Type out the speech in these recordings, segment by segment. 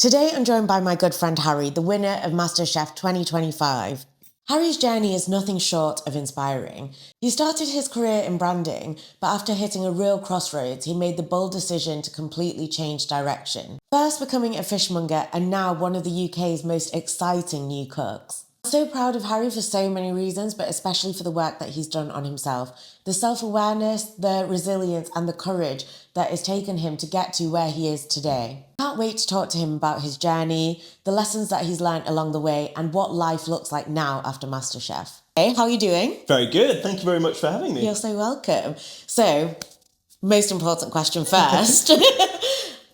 Today I'm joined by my good friend Harry, the winner of MasterChef 2025. Harry's journey is nothing short of inspiring. He started his career in branding, but after hitting a real crossroads, he made the bold decision to completely change direction. First becoming a fishmonger and now one of the UK's most exciting new cooks. I'm so proud of Harry for so many reasons, but especially for the work that he's done on himself. The self-awareness, the resilience and the courage that has taken him to get to where he is today. Can't wait to talk to him about his journey, the lessons that he's learned along the way and what life looks like now after MasterChef. Hey, how are you doing? Very good. Thank you very much for having me. You're so welcome. So, most important question first.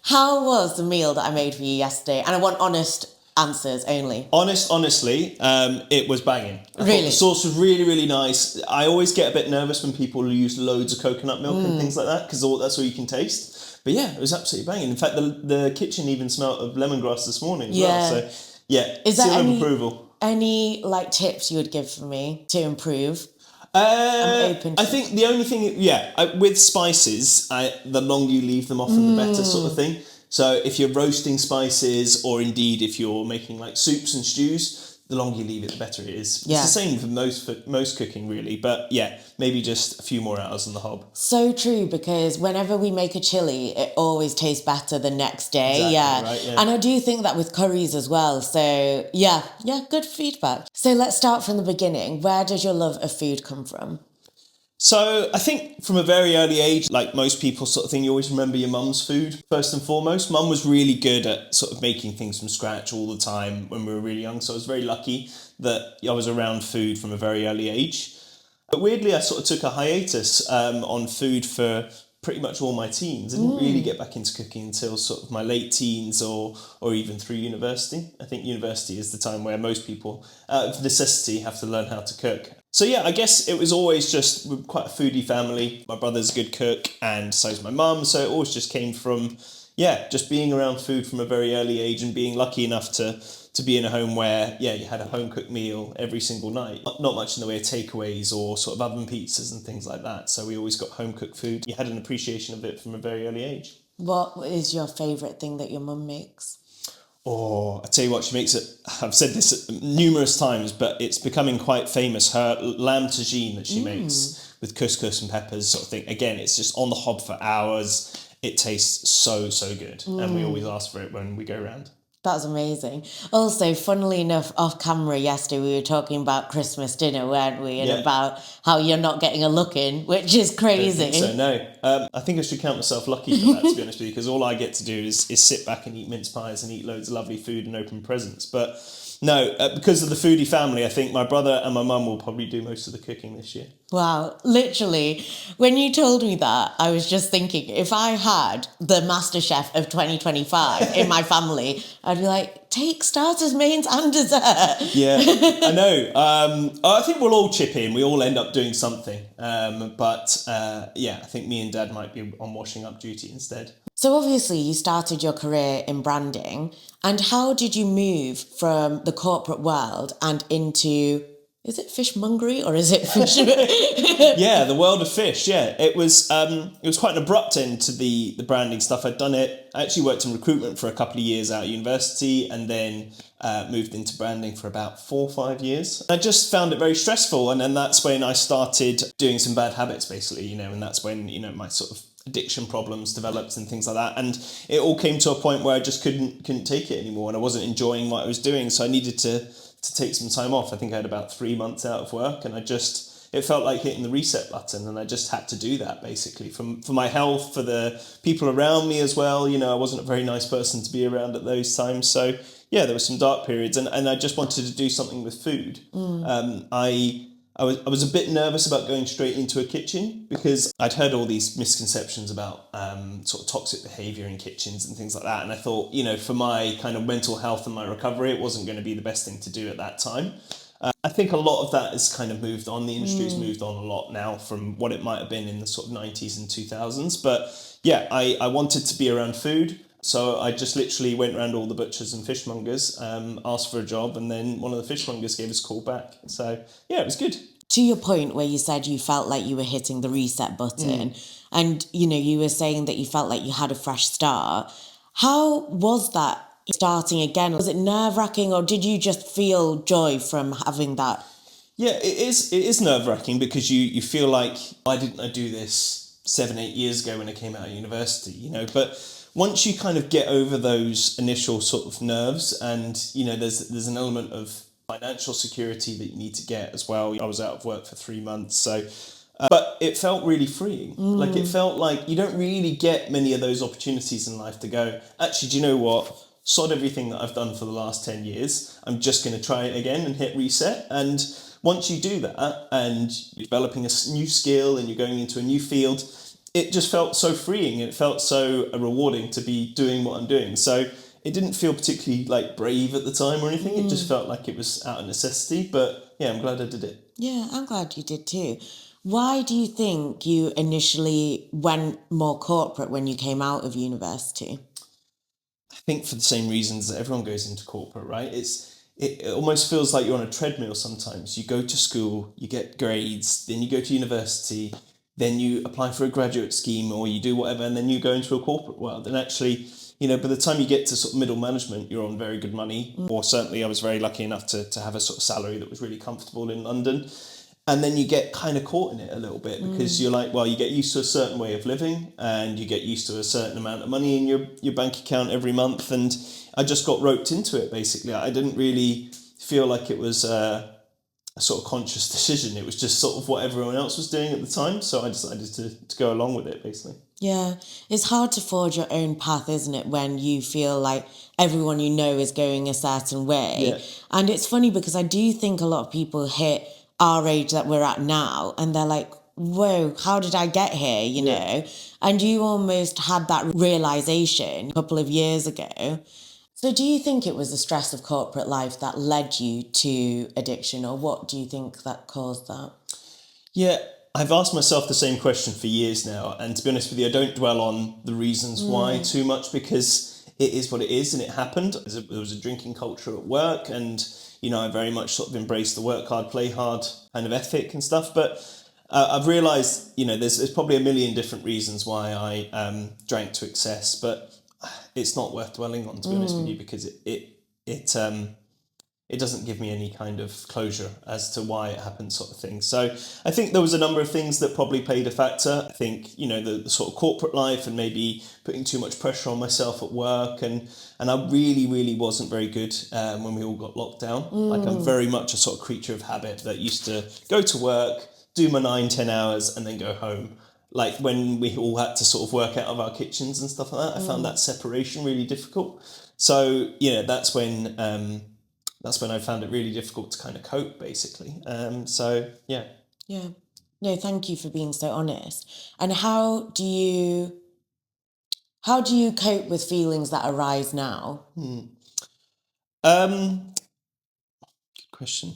How was the meal that I made for you yesterday? And I want honest answers only. Honestly, it was banging. I Really? thought the sauce was really, really nice. I always get a bit nervous when people use loads of coconut milk and things like that because that's all you can taste. But yeah, it was absolutely banging. In fact, the kitchen even smelled of lemongrass this morning as well. So yeah, Is there seal of approval. Any tips you would give for me to improve? I'm open to I think the only thing, with spices, the longer you leave them off, the better sort of thing. So if you're roasting spices, or indeed if you're making like soups and stews, the longer you leave it, the better it is. Yeah. It's the same for most cooking, really. But yeah, maybe just a few more hours on the hob. So true, because whenever we make a chili, it always tastes better the next day. Exactly, right, yeah. And I do think that with curries as well. So yeah, good feedback. So let's start from the beginning. Where does your love of food come from? So I think from a very early age, like most people sort of thing, you always remember your mum's food first and foremost. Mum was really good at sort of making things from scratch all the time when we were really young. So I was very lucky that I was around food from a very early age. But weirdly, I sort of took a hiatus on food for pretty much all my teens. I didn't really get back into cooking until sort of my late teens or even through university. I think university is the time where most people, out of necessity, have to learn how to cook. So yeah, I guess it was always just we're quite a foodie family. My brother's a good cook and so's my mum. So it always just came from, just being around food from a very early age and being lucky enough to be in a home where, you had a home-cooked meal every single night. Not much in the way of takeaways or sort of oven pizzas and things like that. So we always got home-cooked food. You had an appreciation of it from a very early age. What is your favourite thing that your mum makes? Oh, I tell you what, she makes it. I've said this numerous times, but it's becoming quite famous. Her lamb tagine that she makes with couscous and peppers sort of thing. Again, it's just on the hob for hours. It tastes so good. And we always ask for it when we go around. That's amazing. Also, funnily enough, off camera yesterday, we were talking about Christmas dinner, weren't we? And about how you're not getting a look in, which is crazy. I don't think so, no. I think I should count myself lucky for that, to be honest with you, because all I get to do is sit back and eat mince pies and eat loads of lovely food and open presents. But no, because of the foodie family, I think my brother and my mum will probably do most of the cooking this year. Wow, literally, when you told me that, I was just thinking, if I had the MasterChef of 2025 in my family, I'd be like, take starters, mains and dessert. Yeah, I know. I think we'll all chip in. We all end up doing something. I think me and Dad might be on washing up duty instead. So obviously you started your career in branding, and how did you move from the corporate world and into... Is it fishmongery or is it fish? Yeah, the world of fish. Yeah, it was quite an abrupt end to the branding stuff. I'd done it. I actually worked in recruitment for a couple of years out of university, and then moved into branding for about 4 or 5 years. I just found it very stressful, and then that's when I started doing some bad habits, basically. And that's when my sort of addiction problems developed and things like that. And it all came to a point where I just couldn't take it anymore, and I wasn't enjoying what I was doing. So I needed to take some time off. I think I had about 3 months out of work, and it felt like hitting the reset button, and I just had to do that basically for my health, for the people around me as well. I wasn't a very nice person to be around at those times. So yeah, there were some dark periods, and I just wanted to do something with food. I was a bit nervous about going straight into a kitchen because I'd heard all these misconceptions about sort of toxic behaviour in kitchens and things like that. And I thought, for my kind of mental health and my recovery, it wasn't going to be the best thing to do at that time. I think a lot of that has kind of moved on. The industry's moved on a lot now from what it might have been in the sort of 90s and 2000s. But yeah, I wanted to be around food. So I just literally went around all the butchers and fishmongers, asked for a job, and then one of the fishmongers gave us a call back. So yeah, it was good. To your point where you said you felt like you were hitting the reset button, and you were saying that you felt like you had a fresh start, how was that starting again? Was it nerve-wracking, or did you just feel joy from having that? Yeah, it is nerve-wracking because you feel like, why didn't I do this 7-8 years ago when I came out of university, but once you kind of get over those initial sort of nerves, and there's an element of financial security that you need to get as well. I was out of work for 3 months, so but it felt really freeing. Like, it felt like you don't really get many of those opportunities in life to go, actually, do you know what? Sod everything that I've done for the last 10 years. I'm just going to try it again and hit reset. And once you do that and you're developing a new skill and you're going into a new field, it just felt so freeing. It felt so rewarding to be doing what I'm doing. So it didn't feel particularly like brave at the time or anything. It just felt like it was out of necessity. But yeah, I'm glad I did it. Yeah, I'm glad you did too. Why do you think you initially went more corporate when you came out of university? I think for the same reasons that everyone goes into corporate, right? It almost feels like you're on a treadmill sometimes. You go to school, you get grades, then you go to university, then you apply for a graduate scheme or you do whatever, and then you go into a corporate world. And actually, by the time you get to sort of middle management, you're on very good money. Or certainly I was very lucky enough to have a sort of salary that was really comfortable in London. And then you get kind of caught in it a little bit because you're like, well, you get used to a certain way of living and you get used to a certain amount of money in your bank account every month. And I just got roped into it, basically. I didn't really feel like it was a sort of conscious decision. It was just sort of what everyone else was doing at the time. So I decided to go along with it, basically. Yeah, it's hard to forge your own path, isn't it, when you feel like everyone you know is going a certain way. Yeah. And it's funny because I do think a lot of people hit our age that we're at now and they're like, whoa, how did I get here, you know? And you almost had that realization a couple of years ago. So do you think it was the stress of corporate life that led you to addiction, or what do you think that caused that? Yeah, I've asked myself the same question for years now, and to be honest with you, I don't dwell on the reasons why too much because it is what it is and it happened. There was a drinking culture at work, and I very much sort of embraced the work hard, play hard kind of ethic and stuff. But I've realised, there's probably a million different reasons why I drank to excess, but it's not worth dwelling on, to be honest with you, because it doesn't give me any kind of closure as to why it happened, sort of thing. So I think there was a number of things that probably played a factor. I think, the sort of corporate life and maybe putting too much pressure on myself at work. And I really, really wasn't very good when we all got locked down. Like, I'm very much a sort of creature of habit that used to go to work, do my 9-10 hours and then go home. Like, when we all had to sort of work out of our kitchens and stuff like that, I found that separation really difficult. So, that's when I found it really difficult to kind of cope, basically. Yeah. Yeah. No, thank you for being so honest. And how do you cope with feelings that arise now? Good question.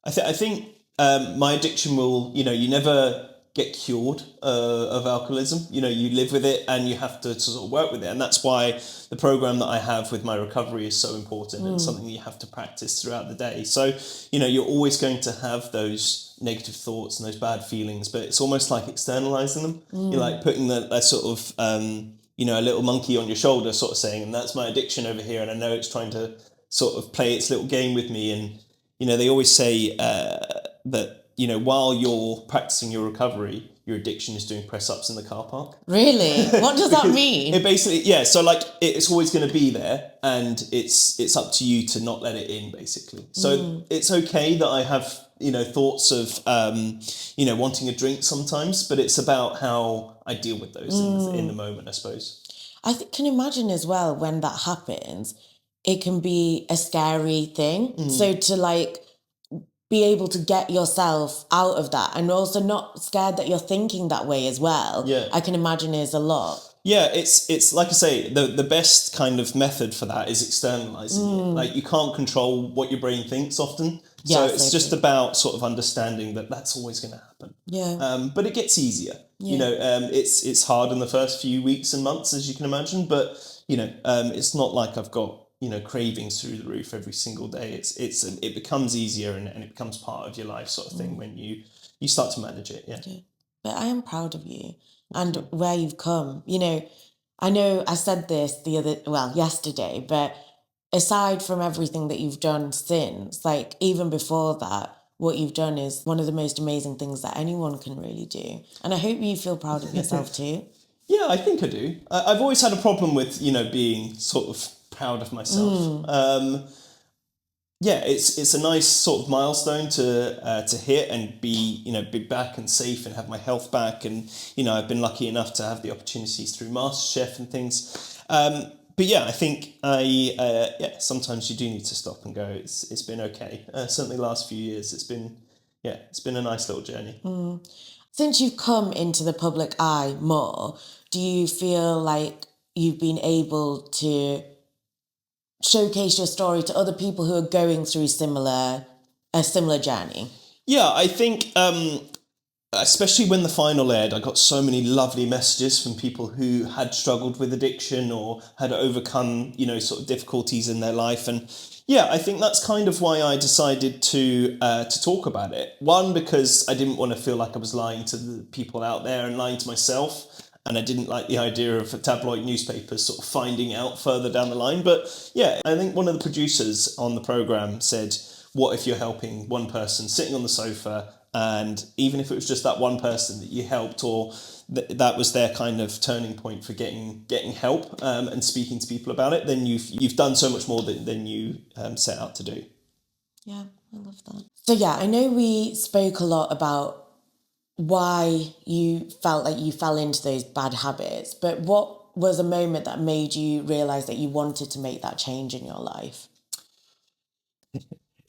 I think my addiction will, you never get cured of alcoholism. You live with it and you have to sort of work with it. And that's why the program that I have with my recovery is so important. It's something you have to practice throughout the day. So, you're always going to have those negative thoughts and those bad feelings, but it's almost like externalizing them. You're like putting a sort of, a little monkey on your shoulder sort of saying, and that's my addiction over here. And I know it's trying to sort of play its little game with me. And, they always say that, while you're practicing your recovery, your addiction is doing press-ups in the car park. Really? What does that mean? It basically, yeah, so like it's always going to be there and it's up to you to not let it in, basically. So it's okay that I have, thoughts of, wanting a drink sometimes, but it's about how I deal with those in the moment, I suppose. I can imagine as well when that happens, it can be a scary thing. So to be able to get yourself out of that and also not scared that you're thinking that way as well. Yeah. I can imagine is a lot. Yeah, it's like I say, the best kind of method for that is externalizing it. Like, you can't control what your brain thinks often. So it's just about sort of understanding that that's always going to happen. Yeah. But it gets easier. It's hard in the first few weeks and months, as you can imagine, but it's not like I've got cravings through the roof every single day. It becomes easier and it becomes part of your life, sort of thing, when you start to manage it. Yeah. But I am proud of you and where you've come. I know I said this yesterday, but aside from everything that you've done since, like even before that, what you've done is one of the most amazing things that anyone can really do. And I hope you feel proud of yourself too. Yeah, I think I do. I've always had a problem with, being sort of proud of myself. Yeah, it's a nice sort of milestone to hit and be back and safe and have my health back, and I've been lucky enough to have the opportunities through MasterChef and things. But yeah, I think sometimes you do need to stop and go. It's been okay. Certainly, the last few years, it's been a nice little journey. Since you've come into the public eye more, do you feel like you've been able to showcase your story to other people who are going through a similar journey? Yeah, I think especially when the final aired, I got so many lovely messages from people who had struggled with addiction or had overcome, sort of difficulties in their life. And yeah, I think that's kind of why I decided to talk about it. One, because I didn't want to feel like I was lying to the people out there and lying to myself. And I didn't like the idea of tabloid newspapers sort of finding out further down the line. But yeah, I think one of the producers on the programme said, what if you're helping one person sitting on the sofa, and even if it was just that one person that you helped, or that was their kind of turning point for getting help and speaking to people about it, then you've done so much more than you set out to do. Yeah, I love that. So yeah, I know we spoke a lot about why you felt like you fell into those bad habits, but what was a moment that made you realise that you wanted to make that change in your life?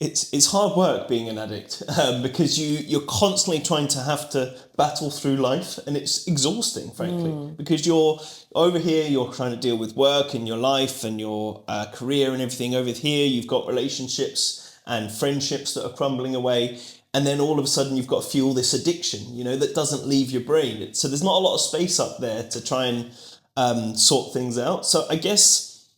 It's hard work being an addict because you're constantly trying to have to battle through life, and it's exhausting, frankly, because you're over here, you're trying to deal with work and your life and your career and everything. Over here, you've got relationships and friendships that are crumbling away. And then all of a sudden you've got to fuel this addiction, that doesn't leave your brain. So there's not a lot of space up there to try and sort things out. So I guess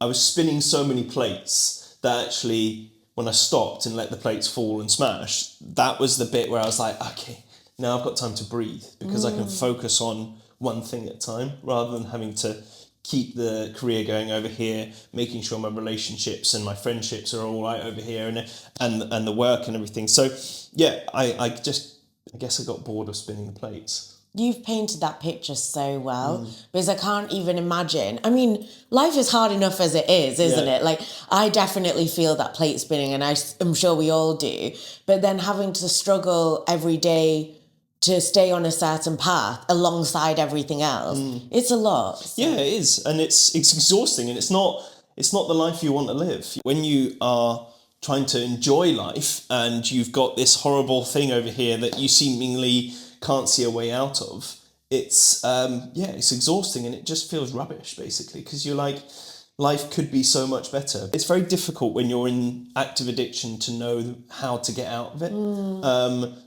I was spinning so many plates that actually when I stopped and let the plates fall and smash, that was the bit where I was like, okay, now I've got time to breathe because I can focus on one thing at a time rather than having to keep the career going over here, making sure my relationships and my friendships are all right over here, and the work and everything. So yeah, I guess I got bored of spinning the plates. You've painted that picture so well because I can't even imagine. I mean, life is hard enough as it is, isn't it? Like, I definitely feel that plate spinning, and I'm sure we all do. But then having to struggle every day to stay on a certain path alongside everything else, it's a lot. So. Yeah, it is, and it's exhausting, and it's not the life you want to live. When you are trying to enjoy life and you've got this horrible thing over here that you seemingly can't see a way out of, it's exhausting, and it just feels rubbish basically, because you're like, life could be so much better. It's very difficult when you're in active addiction to know how to get out of it.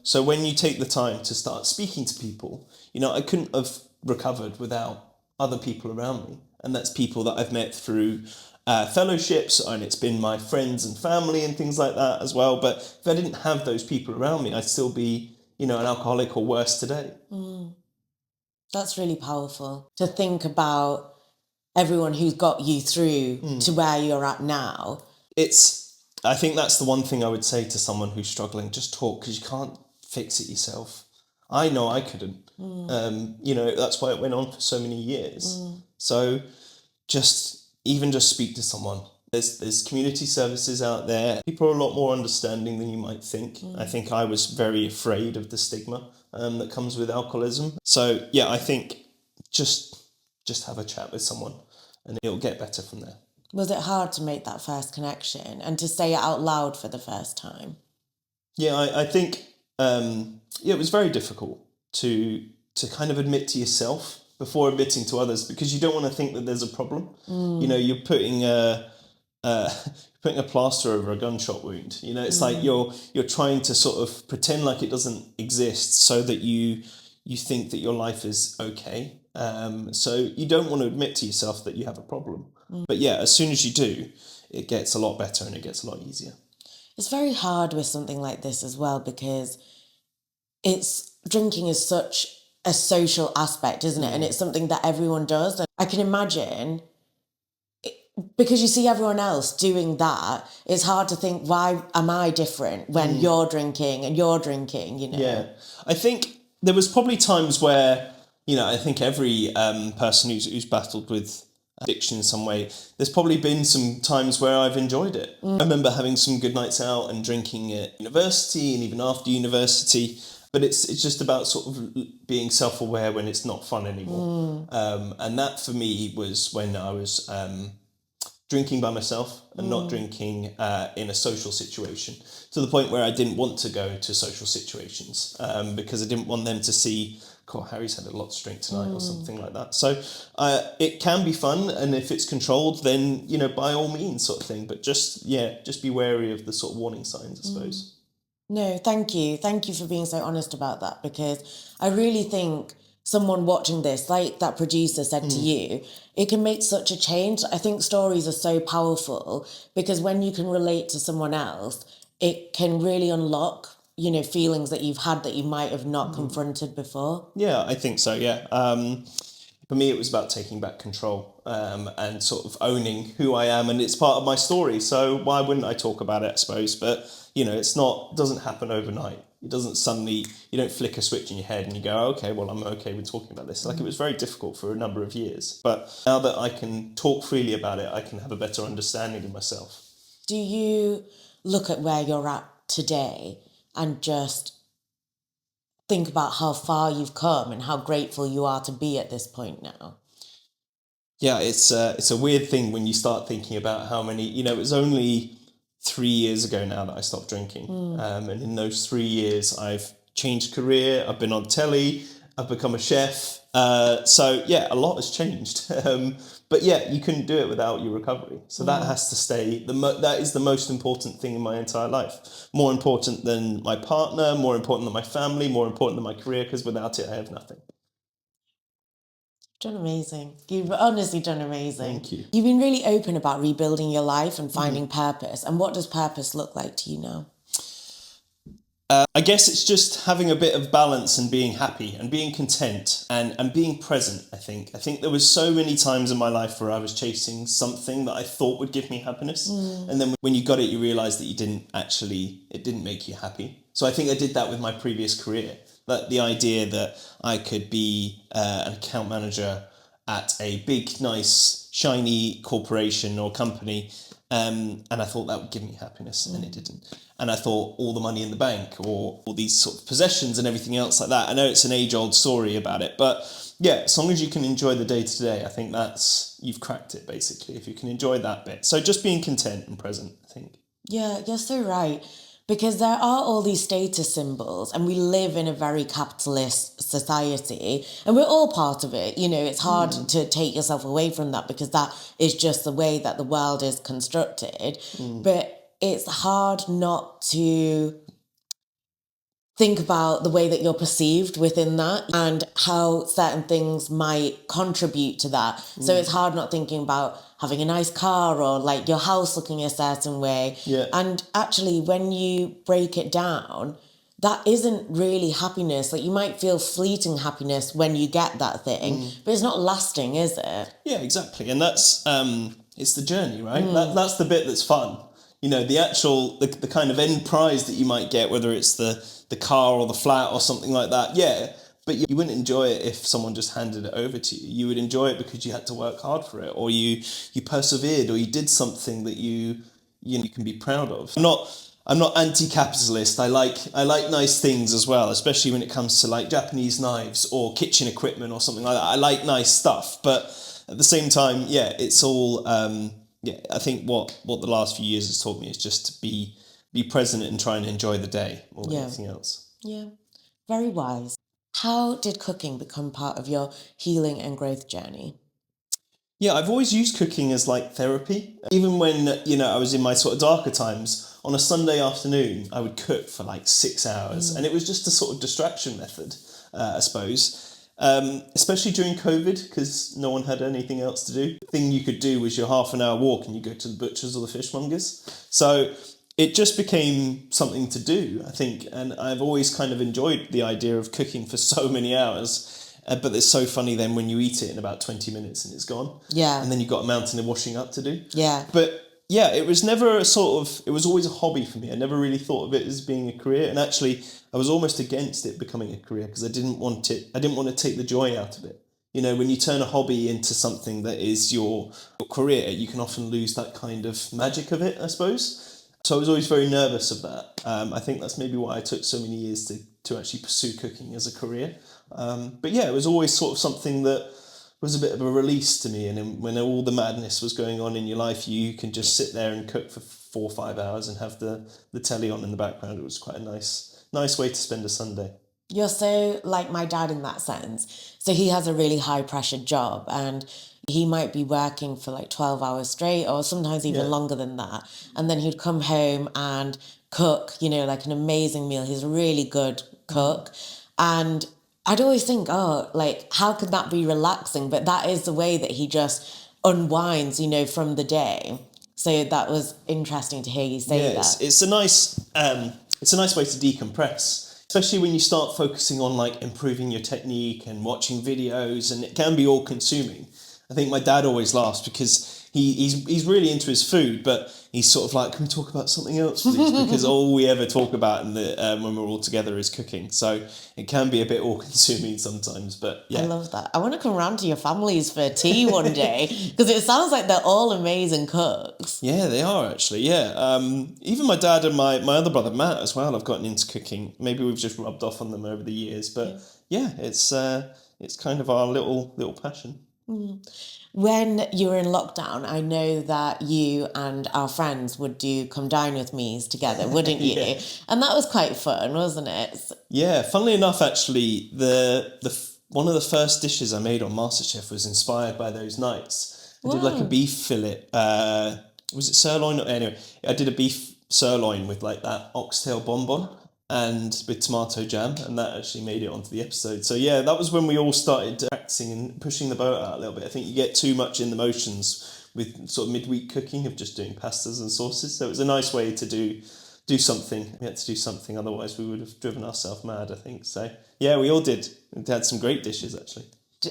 So when you take the time to start speaking to people, I couldn't have recovered without other people around me, and that's people that I've met through fellowships, and it's been my friends and family and things like that as well. But if I didn't have those people around me, I'd still be an alcoholic or worse today. That's really powerful to think about everyone who's got you through to where you're at now. I think that's the one thing I would say to someone who's struggling: just talk, because you can't fix it yourself. I know I couldn't. That's why it went on for so many years. So just speak to someone. There's community services out there. People are a lot more understanding than you might think. I think I was very afraid of the stigma that comes with alcoholism. So yeah, I think just have a chat with someone, and it'll get better from there. Was it hard to make that first connection and to say it out loud for the first time? Yeah, I think it was very difficult to kind of admit to yourself before admitting to others, because you don't want to think that there's a problem. You're putting a plaster over a gunshot wound. It's like you're trying to sort of pretend like it doesn't exist so that you think that your life is okay. So you don't want to admit to yourself that you have a problem. But yeah, as soon as you do, it gets a lot better and it gets a lot easier. It's very hard with something like this as well, because drinking is such a social aspect, isn't it? And it's something that everyone does. And I can imagine, because you see everyone else doing that, it's hard to think, why am I different when you're drinking and you're drinking, you know? Yeah. I think there was probably times where, I think every person who's battled with addiction in some way, there's probably been some times where I've enjoyed it. I remember having some good nights out and drinking at university and even after university, but it's just about sort of being self-aware when it's not fun anymore. And that for me was when I was drinking by myself and not drinking in a social situation, to the point where I didn't want to go to social situations because I didn't want them to see, God, Harry's had a lot to drink tonight or something like that. So it can be fun, and if it's controlled, then, by all means, sort of thing. But just be wary of the sort of warning signs, I suppose. No, thank you. Thank you for being so honest about that, because I really think someone watching this, like that producer said to you, it can make such a change. I think stories are so powerful because when you can relate to someone else, it can really unlock, feelings that you've had that you might have not confronted before. Yeah, I think so, yeah. For me, it was about taking back control and sort of owning who I am, and it's part of my story. So why wouldn't I talk about it, I suppose? But, doesn't happen overnight. It doesn't suddenly, you don't flick a switch in your head and you go, okay, well, I'm okay with talking about this. Like, it was very difficult for a number of years. But now that I can talk freely about it, I can have a better understanding of myself. Do you look at where you're at today and just think about how far you've come and how grateful you are to be at this point now? Yeah, it's a weird thing when you start thinking about how many, it was only 3 years ago now that I stopped drinking. And in those 3 years, I've changed career, I've been on telly, I've become a chef. So yeah, a lot has changed. But yeah, you couldn't do it without your recovery. So that has to stay. That is the most important thing in my entire life. More important than my partner, more important than my family, more important than my career, because without it, I have nothing. Done amazing. You've honestly done amazing. Thank you. You've been really open about rebuilding your life and finding purpose. And what does purpose look like to you now? I guess it's just having a bit of balance and being happy and being content and being present, I think. I think there was so many times in my life where I was chasing something that I thought would give me happiness. And then when you got it, you realise that it didn't make you happy. So I think I did that with my previous career. That the idea that I could be an account manager at a big, nice, shiny corporation or company, and I thought that would give me happiness, and it didn't. And I thought all the money in the bank or all these sort of possessions and everything else like that. I know it's an age-old story about it, but yeah, as long as you can enjoy the day-to-day, I think you've cracked it, basically, if you can enjoy that bit. So just being content and present, I think. Yeah, you're so right. Because there are all these status symbols and we live in a very capitalist society and we're all part of it. It's hard to take yourself away from that because that is just the way that the world is constructed. But it's hard not to think about the way that you're perceived within that and how certain things might contribute to that. So it's hard not thinking about having a nice car or like your house looking a certain way. Yeah. And actually, when you break it down, that isn't really happiness. Like you might feel fleeting happiness when you get that thing, but it's not lasting, is it? Yeah, exactly. And that's, it's the journey, right? That's the bit that's fun. The actual, the kind of end prize that you might get, whether it's the car or the flat or something like that. Yeah, but you wouldn't enjoy it if someone just handed it over to you. You would enjoy it because you had to work hard for it, or you persevered, or you did something that you can be proud of. I'm not anti-capitalist. I like nice things as well, especially when it comes to like Japanese knives or kitchen equipment or something like that. I like nice stuff, but at the same time, yeah, it's all. I think what the last few years has taught me is just to be present and try and enjoy the day more than anything else. Yeah, very wise. How did cooking become part of your healing and growth journey? Yeah, I've always used cooking as like therapy. Even when, I was in my sort of darker times, on a Sunday afternoon, I would cook for like 6 hours. And it was just a sort of distraction method, I suppose. Especially during COVID, because no one had anything else to do. The thing you could do was your half an hour walk and you go to the butchers or the fishmongers. So it just became something to do, I think. And I've always kind of enjoyed the idea of cooking for so many hours. But it's so funny then when you eat it in about 20 minutes and it's gone. Yeah. And then you've got a mountain of washing up to do. Yeah. But yeah, it was never a sort of, it was always a hobby for me. I never really thought of it as being a career. And actually, I was almost against it becoming a career because I didn't want to take the joy out of it. You know, when you turn a hobby into something that is your career, you can often lose that kind of magic of it, I suppose. So I was always very nervous of that. I think that's maybe why I took so many years to actually pursue cooking as a career. But yeah, it was always sort of something that was a bit of a release to me. And then when all the madness was going on in your life, you can just sit there and cook for 4 or 5 hours and have the telly on in the background. It was quite a nice way to spend a Sunday. You're so like my dad in that sense. So he has a really high pressure job and he might be working for like 12 hours straight or sometimes even longer than that. And then he'd come home and cook, you know, like an amazing meal. He's a really good cook. And I'd always think, oh, like, how could that be relaxing? But that is the way that he just unwinds, you know, from the day. So that was interesting to hear you say that. It's a nice way to decompress. Especially when you start focusing on like improving your technique and watching videos, and it can be all consuming. I think my dad always laughs because he's really into his food, but he's sort of like, can we talk about something else, please? Because all we ever talk about when we're all together is cooking. So it can be a bit all consuming sometimes, but yeah. I love that. I want to come round to your families for tea one day because it sounds like they're all amazing cooks. Yeah, they are actually. Yeah, even my dad and my other brother Matt as well have gotten into cooking. Maybe we've just rubbed off on them over the years, but yeah, it's kind of our little passion. When you were in lockdown, I know that you and our friends would do Come Dine With Me's together, wouldn't you? Yeah. And that was quite fun, wasn't it? Yeah, funnily enough, actually, one of the first dishes I made on MasterChef was inspired by those nights. I did like a beef fillet. Was it sirloin? Anyway, I did a beef sirloin with like that oxtail bonbon and with tomato jam, and that actually made it onto the episode. So yeah, that was when we all started practicing and pushing the boat out a little bit. I think you get too much in the motions with sort of midweek cooking of just doing pastas and sauces. So it was a nice way to do something. We had to do something, otherwise we would have driven ourselves mad, I think. So yeah, we all did. We had some great dishes actually.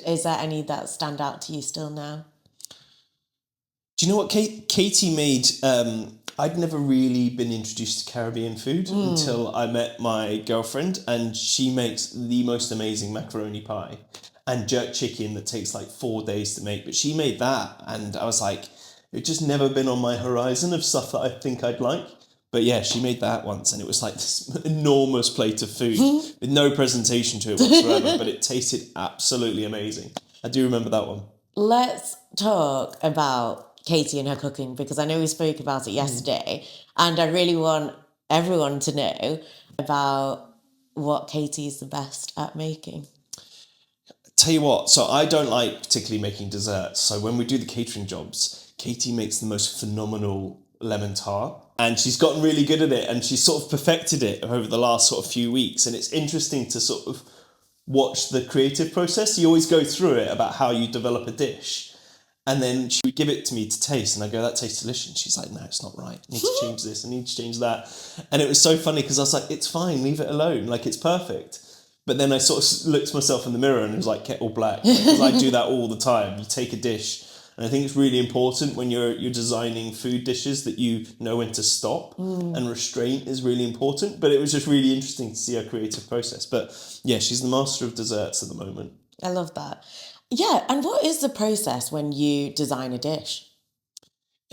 Is there any that stand out to you still now? Do you know what Katie made? I'd never really been introduced to Caribbean food until I met my girlfriend, and she makes the most amazing macaroni pie and jerk chicken that takes like 4 days to make. But she made that, and I was like, it just never been on my horizon of stuff that I think I'd like. But yeah, she made that once, and it was like this enormous plate of food with no presentation to it whatsoever, but it tasted absolutely amazing. I do remember that one. Let's talk about Katie and her cooking, because I know we spoke about it yesterday, and I really want everyone to know about what Katie's the best at making. Tell you what, so I don't like particularly making desserts. So when we do the catering jobs, Katie makes the most phenomenal lemon tart, and she's gotten really good at it, and she's sort of perfected it over the last sort of few weeks. And it's interesting to sort of watch the creative process. You always go through it about how you develop a dish. And then she would give it to me to taste, and I go, that tastes delicious. And she's like, no, it's not right. I need to change this. I need to change that. And it was so funny because I was like, it's fine, leave it alone. Like, it's perfect. But then I sort of looked at myself in the mirror and it was like kettle black. Because I do that all the time. You take a dish, and I think it's really important when you're designing food dishes that you know when to stop. And restraint is really important. But it was just really interesting to see her creative process. But yeah, she's the master of desserts at the moment. I love that. Yeah, and what is the process when you design a dish?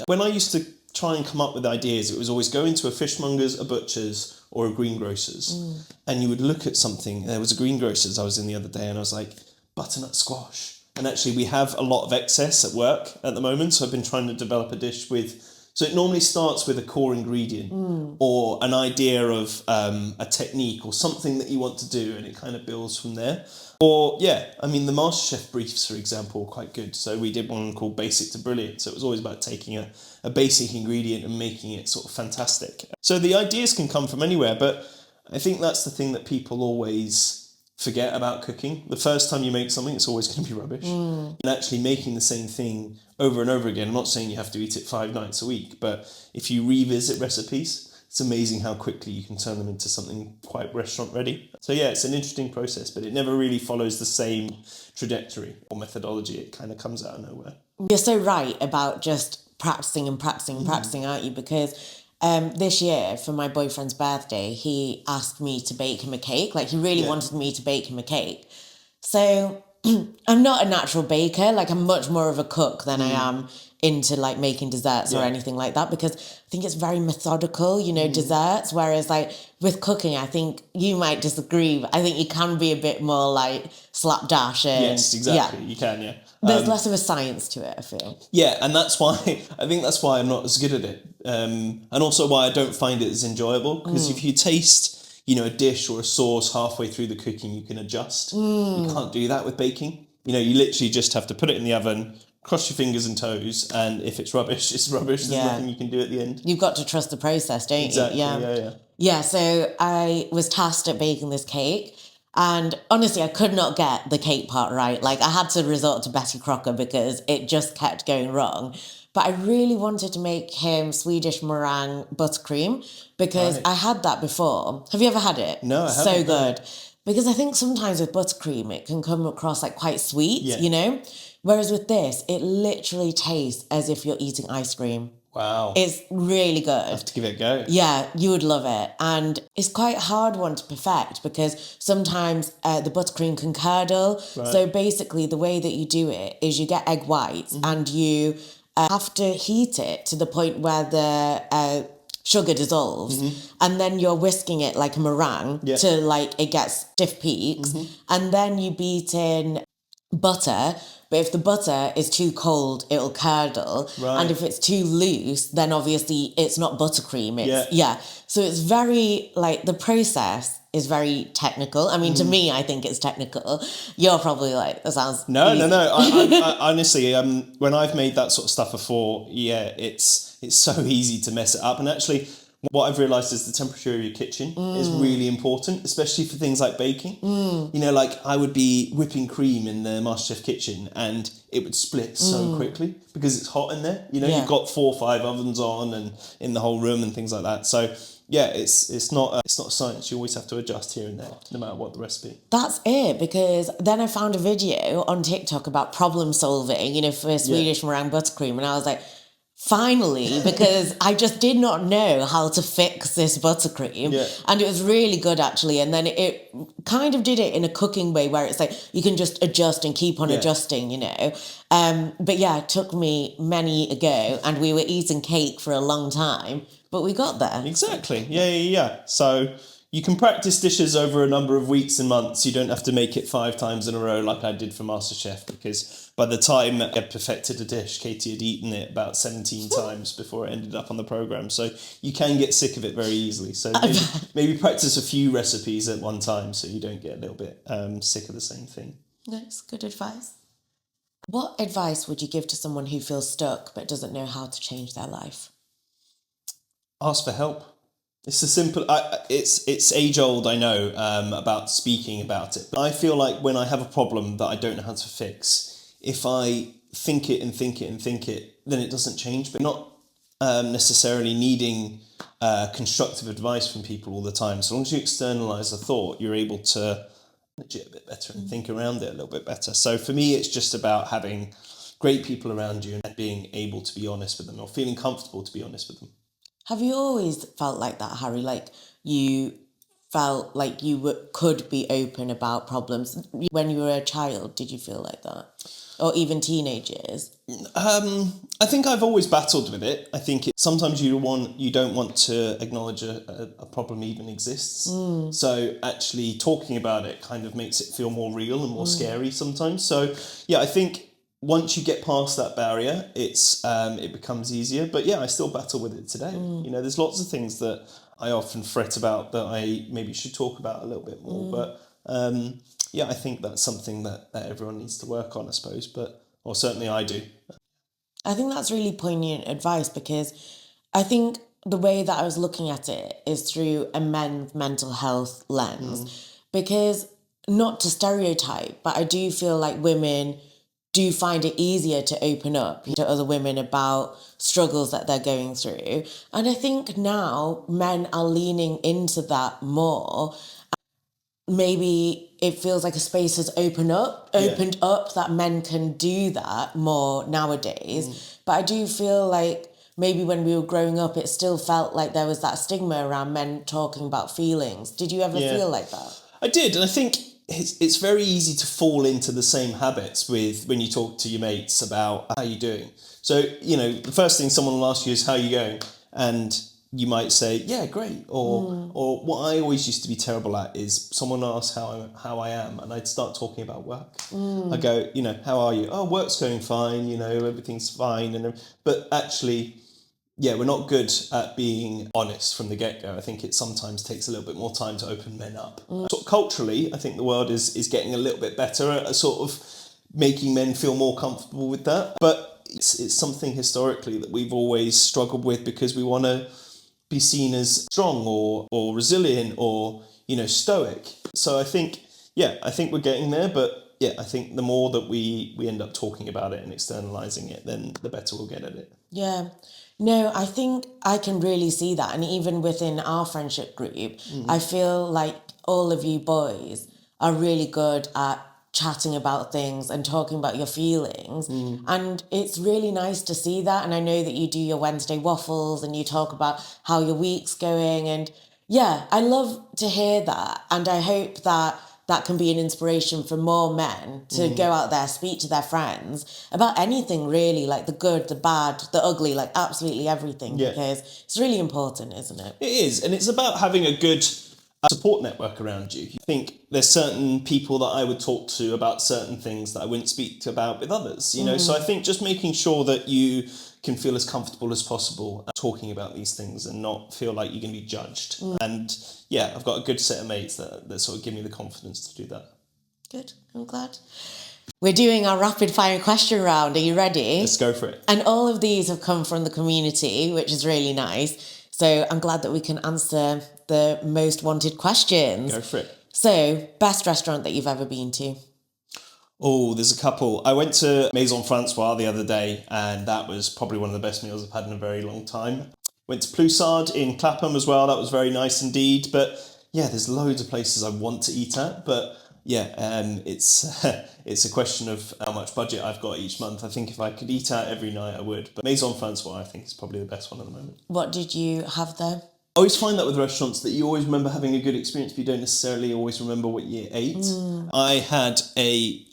When I used to try and come up with ideas, it was always go into a fishmonger's, a butcher's, or a greengrocer's. And you would look at something. There was a greengrocer's I was in the other day, and I was like, butternut squash. And actually, we have a lot of excess at work at the moment, so I've been trying to develop a dish with... So it normally starts with a core ingredient or an idea of a technique or something that you want to do, and it kind of builds from there. Or, yeah, I mean, the MasterChef briefs, for example, are quite good. So we did one called Basic to Brilliant. So it was always about taking a basic ingredient and making it sort of fantastic. So the ideas can come from anywhere, but I think that's the thing that people always forget about cooking. The first time you make something, it's always going to be rubbish. And actually making the same thing over and over again, I'm not saying you have to eat it 5 nights a week, but if you revisit recipes, it's amazing how quickly you can turn them into something quite restaurant ready. So yeah, it's an interesting process, but it never really follows the same trajectory or methodology. It kind of comes out of nowhere. You're so right about just practicing and practicing and practicing, aren't you? Because this year, for my boyfriend's birthday, he asked me to bake him a cake. Like, he really wanted me to bake him a cake. So I'm not a natural baker. Like, I'm much more of a cook than I am into like making desserts or anything like that, because I think it's very methodical, you know, desserts. Whereas like with cooking, I think you might disagree, but I think you can be a bit more like slapdash. And Yes, exactly. You can, yeah. There's less of a science to it, I feel. Yeah, and that's why I think that's why I'm not as good at it, and also why I don't find it as enjoyable. Because if you taste, you know, a dish or a sauce halfway through the cooking, you can adjust. You can't do that with baking. You know, you literally just have to put it in the oven, cross your fingers and toes, and if it's rubbish, it's rubbish. There's nothing you can do at the end. You've got to trust the process, don't Exactly. you? Yeah, so I was tasked at baking this cake. And honestly, I could not get the cake part right. Like, I had to resort to Betty Crocker because it just kept going wrong. But I really wanted to make him Swedish meringue buttercream because I had that before. Have you ever had it? No, I haven't. So good. Because I think sometimes with buttercream, it can come across like quite sweet, you know? Whereas with this, it literally tastes as if you're eating ice cream. Wow. It's really good. I have to give it a go. Yeah, you would love it. And it's quite a hard one to perfect because sometimes the buttercream can curdle. Right. So basically the way that you do it is you get egg whites and you have to heat it to the point where the sugar dissolves, and then you're whisking it like a meringue to like it gets stiff peaks, and then you beat in butter. But if the butter is too cold, it'll curdle. Right. And if it's too loose, then obviously it's not buttercream. It's, So it's very, like, the process is very technical. I mean, to me, I think it's technical. You're probably like, that sounds easy. No. I honestly, when I've made that sort of stuff before, it's so easy to mess it up. And actually, what I've realised is the temperature of your kitchen is really important, especially for things like baking. You know, like I would be whipping cream in the MasterChef kitchen and it would split so quickly because it's hot in there. You know, you've got 4 or 5 ovens on and in the whole room and things like that. So yeah, it's not a science. You always have to adjust here and there, no matter what the recipe. That's it, because then I found a video on TikTok about problem solving, you know, for Swedish meringue buttercream, and I was like, finally, because I just did not know how to fix this buttercream. And it was really good, actually. And then it kind of did it in a cooking way where it's like you can just adjust and keep on adjusting, you know. But yeah, it took me many a go, and we were eating cake for a long time, but we got there. Exactly. Yeah. So you can practice dishes over a number of weeks and months. You don't have to make it 5 times in a row like I did for MasterChef, because by the time I had perfected a dish, Katie had eaten it about 17 times before it ended up on the programme. So you can get sick of it very easily. So maybe practice a few recipes at one time so you don't get a little bit sick of the same thing. That's good advice. What advice would you give to someone who feels stuck but doesn't know how to change their life? Ask for help. It's a simple. It's age old, I know, about speaking about it. But I feel like when I have a problem that I don't know how to fix, if I think it, then it doesn't change. But not necessarily needing constructive advice from people all the time. So long as you externalize a thought, you're able to legit a bit better and think around it a little bit better. So for me, it's just about having great people around you and being able to be honest with them, or feeling comfortable to be honest with them. Have you always felt like that, Harry? Like you felt like you could be open about problems when you were a child? Did you feel like that? Or even teenage years? I think I've always battled with it. I think sometimes you don't want to acknowledge a problem even exists. So actually talking about it kind of makes it feel more real and more scary sometimes. So yeah, I think once you get past that barrier, it becomes easier. But yeah, I still battle with it today. You know, there's lots of things that I often fret about that I maybe should talk about a little bit more. But yeah, I think that's something that everyone needs to work on, I suppose. Or certainly I do. I think that's really poignant advice, because I think the way that I was looking at it is through a men's mental health lens. Because, not to stereotype, but I do feel like women do find it easier to open up to other women about struggles that they're going through. And I think now men are leaning into that more. Maybe it feels like a space has opened up that men can do that more nowadays. But I do feel like maybe when we were growing up, it still felt like there was that stigma around men talking about feelings. Did you ever feel like that? I did, and I think it's very easy to fall into the same habits with when you talk to your mates about how you doing. So, the first thing someone will ask you is how you going, and you might say, yeah, great. Or what I always used to be terrible at is someone asks how I am, and I'd start talking about work. I go, how are you? Oh, work's going fine. Everything's fine. But actually, we're not good at being honest from the get-go. I think it sometimes takes a little bit more time to open men up. Sort of culturally, I think the world is getting a little bit better at sort of making men feel more comfortable with that. But it's something historically that we've always struggled with because we want to be seen as strong or resilient or, stoic. So I think we're getting there, but I think the more that we end up talking about it and externalizing it, then the better we'll get at it. Yeah. No, I think I can really see that. And even within our friendship group, I feel like all of you boys are really good at chatting about things and talking about your feelings. And it's really nice to see that. And I know that you do your Wednesday waffles and you talk about how your week's going. And I love to hear that. And I hope that that can be an inspiration for more men to go out there, speak to their friends about anything really, like the good, the bad, the ugly, like absolutely everything, because it's really important, isn't it? It is, and it's about having a good support network around you. You think there's certain people that I would talk to about certain things that I wouldn't speak about with others, so I think just making sure that you can feel as comfortable as possible talking about these things and not feel like you're going to be judged. And I've got a good set of mates that sort of give me the confidence to do that. Good, I'm glad. We're doing our rapid fire question round. Are you ready? Let's go for it. And all of these have come from the community, which is really nice. So I'm glad that we can answer the most wanted questions. Go for it. So, best restaurant that you've ever been to? Oh, there's a couple. I went to Maison Francois the other day, and that was probably one of the best meals I've had in a very long time. Went to Ploussard in Clapham as well. That was very nice indeed. But there's loads of places I want to eat at. But it's it's a question of how much budget I've got each month. I think if I could eat out every night, I would. But Maison Francois, I think, is probably the best one at the moment. What did you have there? I always find that with restaurants that you always remember having a good experience, but you don't necessarily always remember what you ate. I had a